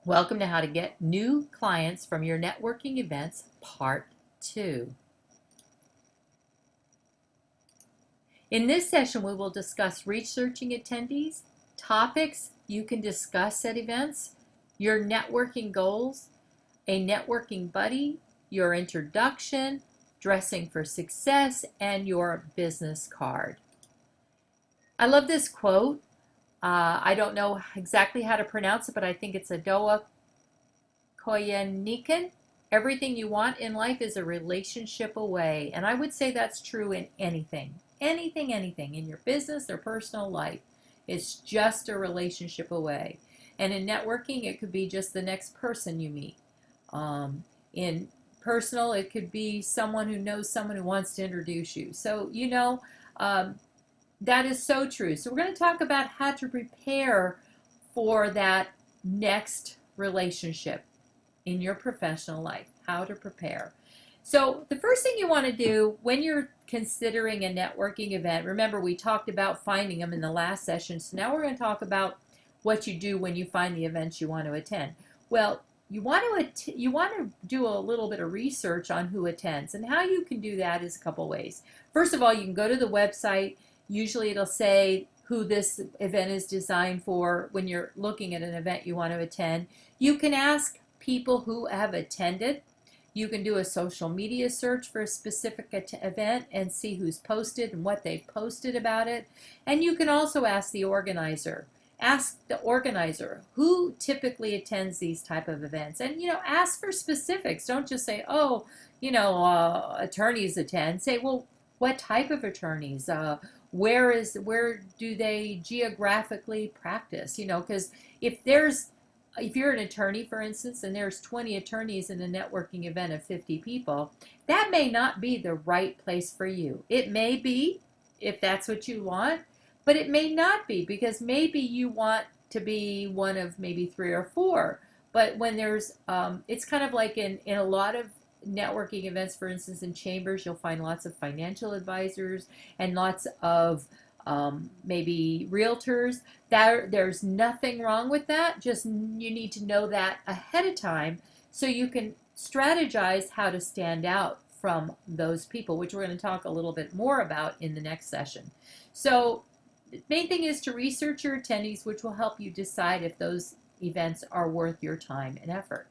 Welcome to How to Get New Clients from Your Networking Events, Part 2. In this session, we will discuss researching attendees, topics you can discuss at events, your networking goals, a networking buddy, your introduction, dressing for success, and your business card. I love this quote. I don't know exactly how to pronounce it, but I think it's Adoa Koyenikan. Everything you want in life is a relationship away. And I would say that's true in anything. Anything in your business or personal life. It's just a relationship away. And in networking, it could be just the next person you meet. In personal, it could be someone who knows someone who wants to introduce you. So, that is so true. So we're going to talk about how to prepare for that next relationship in your professional life, how to prepare. So the first thing you want to do when you're considering a networking event, remember we talked about finding them in the last session, so now we're going to talk about what you do when you find the events you want to attend. Well, you want to do a little bit of research on who attends, and how you can do that is a couple ways. First of all, you can go to the website. Usually it'll say who this event is designed for when you're looking at an event you want to attend. You can ask people who have attended. You can do a social media search for a specific event and see who's posted and what they've posted about it. And you can also ask the organizer. Ask the organizer who typically attends these type of events, and ask for specifics. Don't just say, oh, attorneys attend. Say, well, what type of attorneys? Where do they geographically practice? Because if you're an attorney, for instance, and there's 20 attorneys in a networking event of 50 people, that may not be the right place for you. It may be, if that's what you want, but it may not be, because maybe you want to be one of maybe 3 or 4. But when there's, it's kind of like in a lot of networking events, for instance, in chambers, you'll find lots of financial advisors and lots of maybe realtors. There's nothing wrong with that. Just you need to know that ahead of time so you can strategize how to stand out from those people, which we're going to talk a little bit more about in the next session. So the main thing is to research your attendees, which will help you decide if those events are worth your time and effort.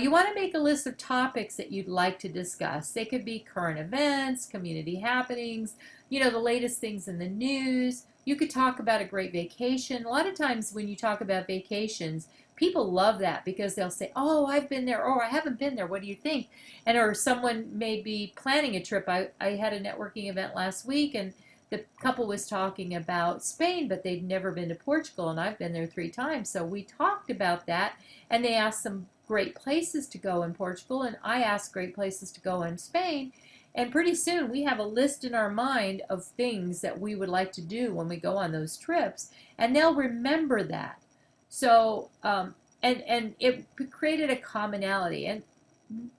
You want to make a list of topics that you'd like to discuss. They could be current events, community happenings, the latest things in the news. You could talk about a great vacation. A lot of times when you talk about vacations, people love that because they'll say, oh, I've been there, or I haven't been there, what do you think? Or someone may be planning a trip. I had a networking event last week, and the couple was talking about Spain, but they'd never been to Portugal, and I've been there 3 times. So we talked about that, and they asked some great places to go in Portugal, and I asked great places to go in Spain. And pretty soon we have a list in our mind of things that we would like to do when we go on those trips, and they'll remember that. So, and it created a commonality. And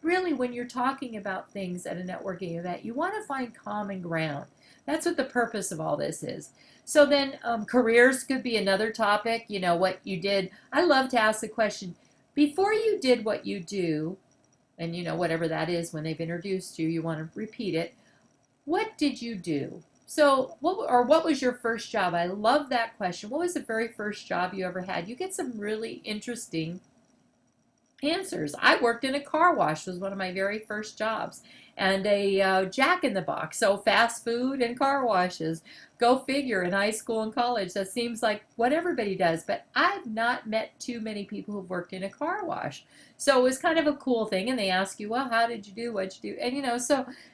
really, when you're talking about things at a networking event, you want to find common ground. That's what the purpose of all this is. So then careers could be another topic, what you did. I love to ask the question, before you did what you do, and whatever that is, when they've introduced you, you want to repeat it. What did you do? So what was your first job? I love that question. What was the very first job you ever had? You get some really interesting answers. I worked in a car wash, was one of my very first jobs, and a Jack in the Box. So fast food and car washes. Go figure, in high school and college. That seems like what everybody does, but I've not met too many people who've worked in a car wash. So it was kind of a cool thing, and they ask you, well, how did you do, what'd you do? And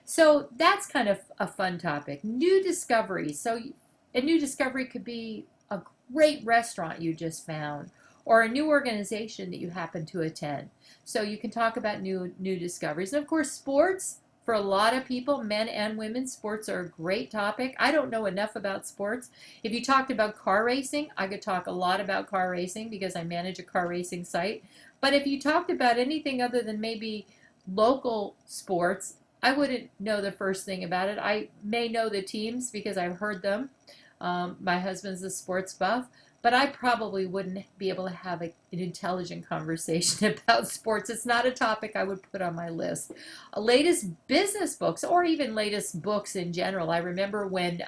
so that's kind of a fun topic. New discoveries. So a new discovery could be a great restaurant you just found, or a new organization that you happen to attend. So you can talk about new discoveries. And of course, sports. For a lot of people, men and women, sports are a great topic. I don't know enough about sports. If you talked about car racing, I could talk a lot about car racing because I manage a car racing site. But if you talked about anything other than maybe local sports, I wouldn't know the first thing about it. I may know the teams because I've heard them. My husband's a sports buff. but I probably wouldn't be able to have an intelligent conversation about sports. It's not a topic I would put on my list. Latest business books, or even latest books in general. I remember when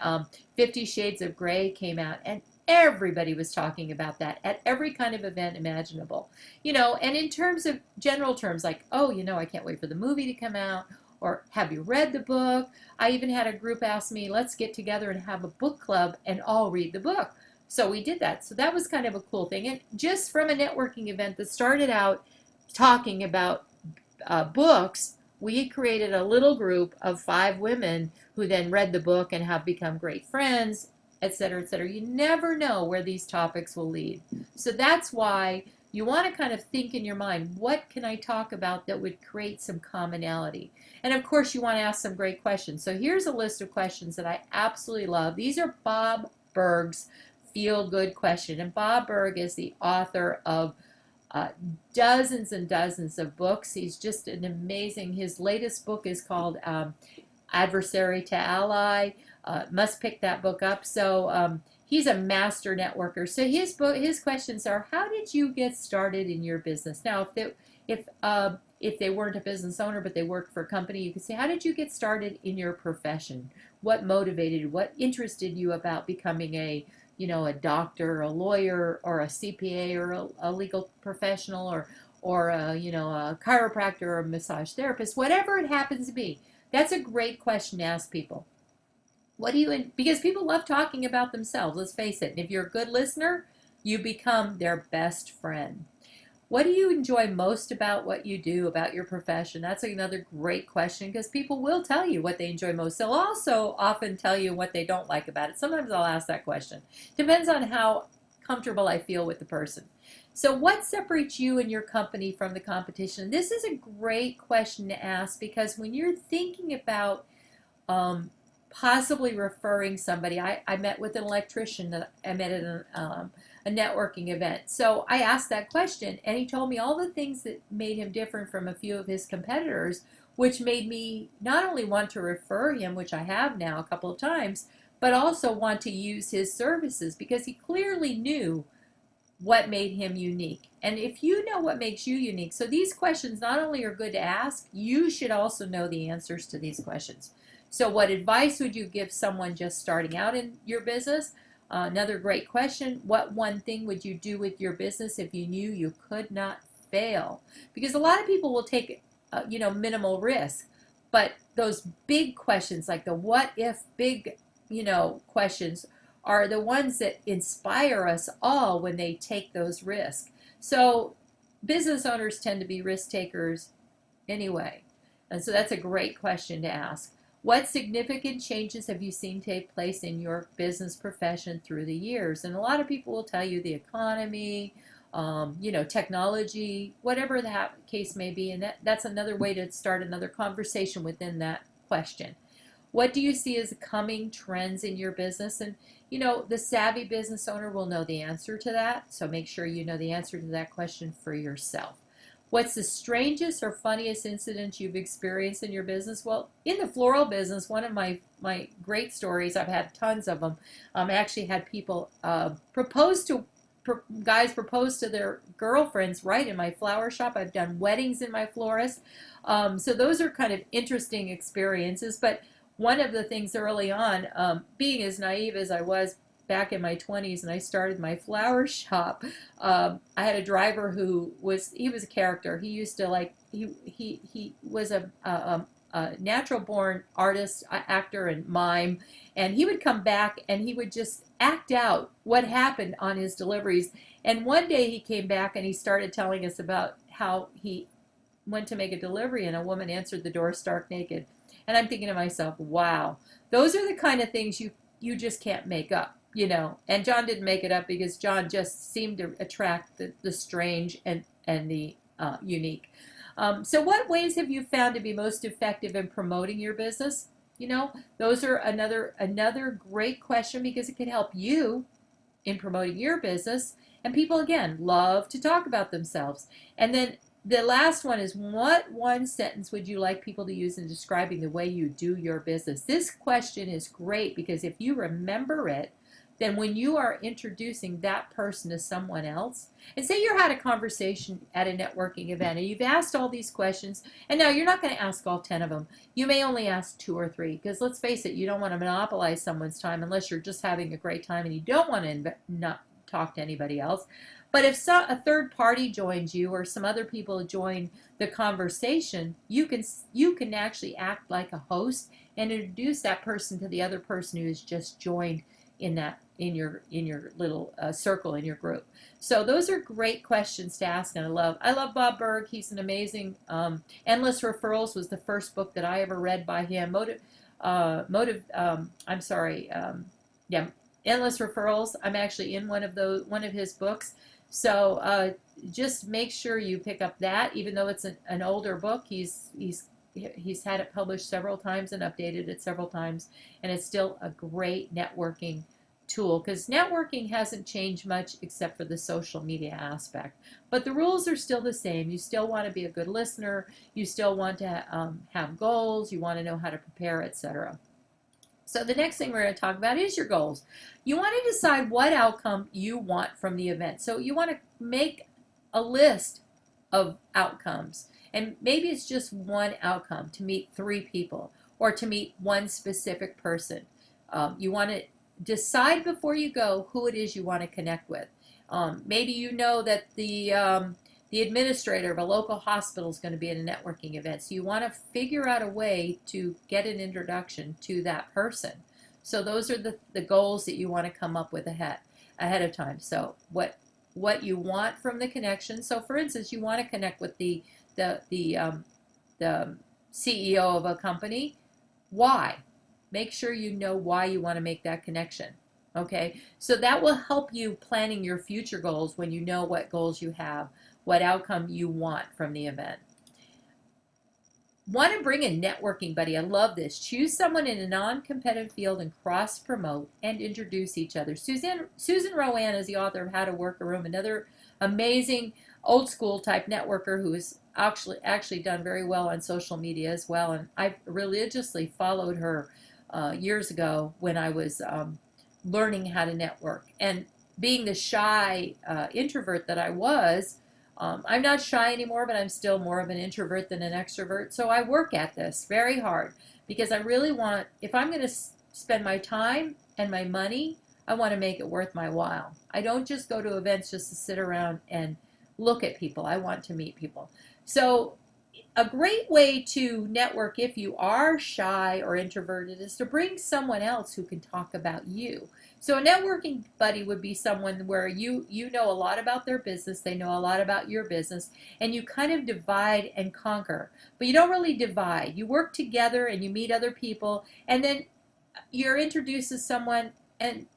50 Shades of Grey came out, and everybody was talking about that at every kind of event imaginable. And in terms of general terms, like, oh, I can't wait for the movie to come out, or have you read the book? I even had a group ask me, let's get together and have a book club and all read the book. So we did that. So that was kind of a cool thing. And just from a networking event that started out talking about books, we created a little group of 5 women who then read the book and have become great friends, et cetera, et cetera. You never know where these topics will lead. So that's why you want to kind of think in your mind, what can I talk about that would create some commonality? And of course, you want to ask some great questions. So here's a list of questions that I absolutely love. These are Bob Berg's Feel Good Question. And Bob Berg is the author of dozens and dozens of books. He's just an amazing, his latest book is called Adversary to Ally. Must pick that book up. So he's a master networker. So his questions are: how did you get started in your business? Now, if they weren't a business owner but they worked for a company, you could say, how did you get started in your profession? What motivated you? What interested you about becoming a doctor, or a lawyer, or a CPA, or a legal professional, or a chiropractor, or a massage therapist, whatever it happens to be. That's a great question to ask people. Because people love talking about themselves, let's face it. And if you're a good listener, you become their best friend. What do you enjoy most about what you do, about your profession? That's another great question, because people will tell you what they enjoy most. They'll also often tell you what they don't like about it. Sometimes I'll ask that question. Depends on how comfortable I feel with the person. So what separates you and your company from the competition? This is a great question to ask, because when you're thinking about possibly referring somebody, I met with an electrician that I met at a networking event. So I asked that question, and he told me all the things that made him different from a few of his competitors, which made me not only want to refer him, which I have now a couple of times, but also want to use his services, because he clearly knew what made him unique. And if you know what makes you unique, so these questions not only are good to ask, you should also know the answers to these questions. So what advice would you give someone just starting out in your business? Another great question: what one thing would you do with your business if you knew you could not fail? Because a lot of people will take minimal risk, but those big questions, like the what if big questions, are the ones that inspire us all when they take those risks. So business owners tend to be risk takers anyway, and so that's a great question to ask. What significant changes have you seen take place in your business profession through the years? And a lot of people will tell you the economy, technology, whatever that case may be. And that's another way to start another conversation within that question. What do you see as coming trends in your business? And, the savvy business owner will know the answer to that. So make sure you know the answer to that question for yourself. What's the strangest or funniest incident you've experienced in your business? Well, in the floral business, one of my great stories, I've had tons of them. I actually had people guys propose to their girlfriends right in my flower shop. I've done weddings in my florist. So those are kind of interesting experiences. But one of the things early on, being as naive as I was back in my 20s and I started my flower shop, I had a driver who was a character. He used to he was a natural born artist, actor, and mime, and he would come back and he would just act out what happened on his deliveries. And one day he came back and he started telling us about how he went to make a delivery and a woman answered the door stark naked. And I'm thinking to myself, wow, those are the kind of things you just can't make up. And John didn't make it up, because John just seemed to attract the strange and the unique. So what ways have you found to be most effective in promoting your business? Those are another great question, because it can help you in promoting your business. And people, again, love to talk about themselves. And then the last one is, what one sentence would you like people to use in describing the way you do your business? This question is great, because if you remember it, then when you are introducing that person to someone else, and say you had a conversation at a networking event and you've asked all these questions, and now you're not going to ask all 10 of them. You may only ask 2 or 3, because let's face it, you don't want to monopolize someone's time unless you're just having a great time and you don't want to not talk to anybody else. But if a third party joins you or some other people join the conversation, you can actually act like a host and introduce that person to the other person who has just joined in your little circle in your group. So those are great questions to ask, and I love Bob Berg. He's an amazing. Endless Referrals was the first book that I ever read by him. Yeah, Endless Referrals. I'm actually in one of his books. So just make sure you pick up that, even though it's an older book. He's had it published several times and updated it several times, and it's still a great networking tool, because networking hasn't changed much except for the social media aspect. But the rules are still the same. You still want to be a good listener. You still want to have goals. You want to know how to prepare, etc. So the next thing we're going to talk about is your goals. You want to decide what outcome you want from the event. So you want to make a list of outcomes. And maybe it's just one outcome, to meet 3 people or to meet one specific person. You want to decide before you go who it is you want to connect with. Maybe you know that the administrator of a local hospital is going to be at a networking event. So you want to figure out a way to get an introduction to that person. So those are the goals that you want to come up with ahead of time. So what you want from the connection. So for instance, you want to connect with the CEO of a company. Why? Make sure you know why you want to make that connection. Okay, so that will help you planning your future goals when you know what goals you have, what outcome you want from the event. Want to bring a networking buddy. I love this. Choose someone in a non-competitive field and cross-promote and introduce each other. Susan Rowan is the author of How to Work a Room, another amazing old school type networker who has actually done very well on social media as well. And I religiously followed her years ago when I was learning how to network. And being the shy introvert that I was, I'm not shy anymore, but I'm still more of an introvert than an extrovert. So I work at this very hard, because I really want, if I'm going to spend my time and my money, I want to make it worth my while. I don't just go to events just to sit around and look at people. I want to meet people. So a great way to network if you are shy or introverted is to bring someone else who can talk about you. So a networking buddy would be someone where you know a lot about their business, they know a lot about your business, and you kind of divide and conquer. But you don't really divide. You work together and you meet other people, and then you're introduced to someone, and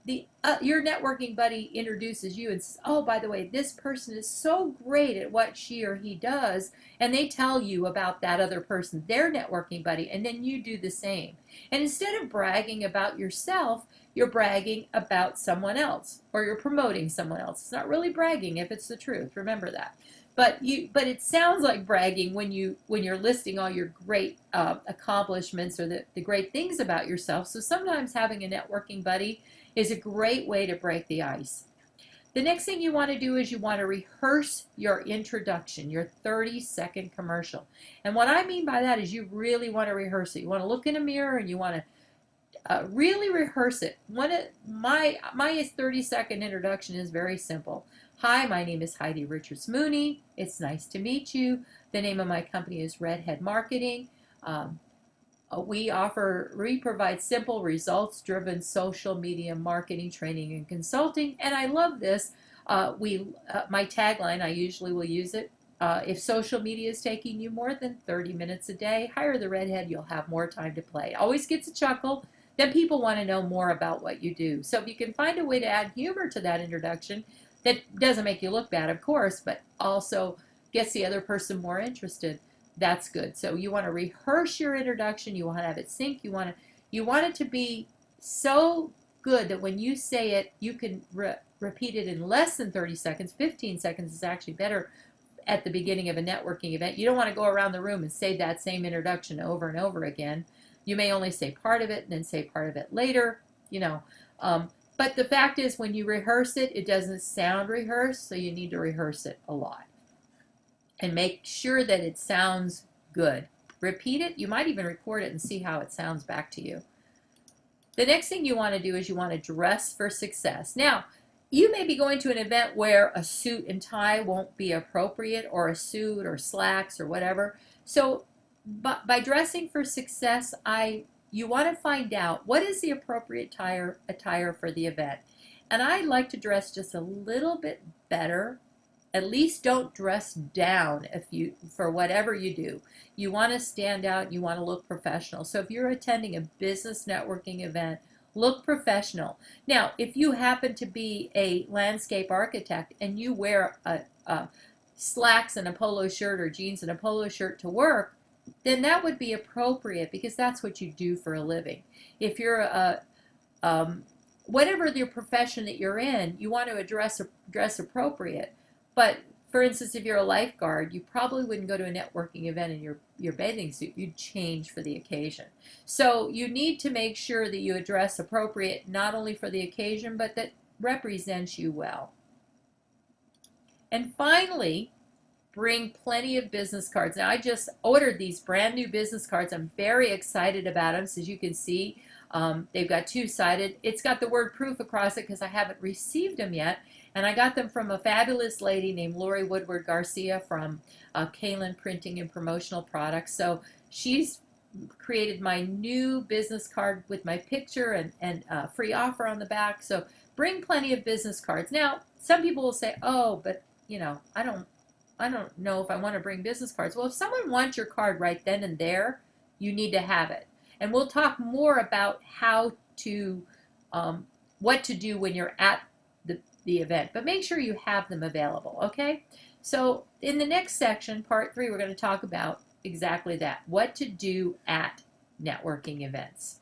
your networking buddy introduces you and says, oh, by the way, this person is so great at what she or he does, and they tell you about that other person, their networking buddy, and then you do the same. And instead of bragging about yourself, you're bragging about someone else, or you're promoting someone else. It's not really bragging if it's the truth. Remember that. But it sounds like bragging when you're listing all your great accomplishments or the great things about yourself. So sometimes having a networking buddy is a great way to break the ice. The next thing you want to do is you want to rehearse your introduction, your 30-second commercial. And what I mean by that is you really want to rehearse it. You want to look in a mirror and you want to really rehearse it. My 30-second introduction is very simple. Hi, my name is Heidi Richards Mooney. It's nice to meet you. The name of my company is Redhead Marketing. We provide simple, results-driven social media marketing, training, and consulting. And I love this. My tagline, I usually will use it. If social media is taking you more than 30 minutes a day, hire the Redhead. You'll have more time to play. Always gets a chuckle. Then people want to know more about what you do. So if you can find a way to add humor to that introduction, that doesn't make you look bad, of course, but also gets the other person more interested, that's good. So you want to rehearse your introduction. You want to have it sync. You want it to be so good that when you say it, you can repeat it in less than 30 seconds. 15 seconds is actually better at the beginning of a networking event. You don't want to go around the room and say that same introduction over and over again. You may only say part of it and then say part of it later, but But the fact is, when you rehearse it, it doesn't sound rehearsed, so you need to rehearse it a lot. And make sure that it sounds good. Repeat it. You might even record it and see how it sounds back to you. The next thing you want to do is you want to dress for success. Now, you may be going to an event where a suit and tie won't be appropriate, or a suit or slacks or whatever. So by dressing for success, you want to find out what is the appropriate attire for the event. And I like to dress just a little bit better. At least don't dress down for whatever you do. You want to stand out, you want to look professional. So if you're attending a business networking event, look professional. Now, if you happen to be a landscape architect and you wear a slacks and a polo shirt, or jeans and a polo shirt to work, then that would be appropriate, because that's what you do for a living. If you're whatever your profession that you're in, you want to dress appropriate. But for instance, if you're a lifeguard, you probably wouldn't go to a networking event in your bathing suit. You'd change for the occasion. So you need to make sure that you dress appropriate, not only for the occasion, but that represents you well. And finally, bring plenty of business cards. Now, I just ordered these brand new business cards. I'm very excited about them. So as you can see, they've got two-sided. It's got the word proof across it because I haven't received them yet. And I got them from a fabulous lady named Lori Woodward Garcia from Kalen Printing and Promotional Products. So she's created my new business card with my picture and free offer on the back. So bring plenty of business cards. Now, some people will say, oh, but you know, I don't know if I want to bring business cards. Well, if someone wants your card right then and there, you need to have it. And we'll talk more about how to, what to do when you're at the event, but make sure you have them available, okay? So in the next section, part 3, we're going to talk about exactly that, what to do at networking events.